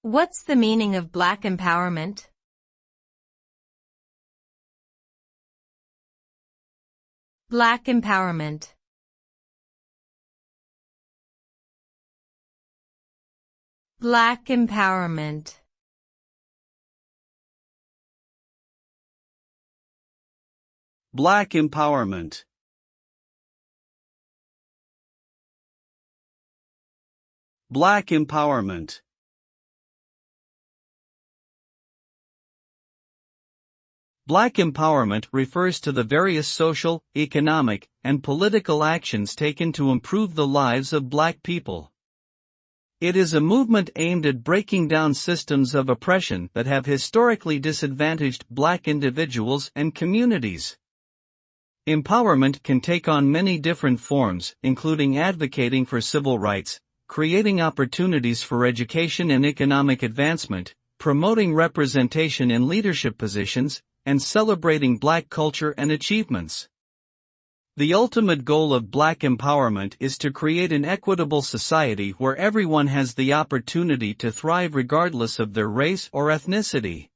What's the meaning of Black empowerment? Black empowerment. Black empowerment. Black empowerment. Black empowerment. Black empowerment refers to the various social, economic, and political actions taken to improve the lives of Black people. It is a movement aimed at breaking down systems of oppression that have historically disadvantaged Black individuals and communities. Empowerment can take on many different forms, including advocating for civil rights, creating opportunities for education and economic advancement, promoting representation in leadership positions, and celebrating Black culture and achievements. The ultimate goal of Black empowerment is to create an equitable society where everyone has the opportunity to thrive regardless of their race or ethnicity.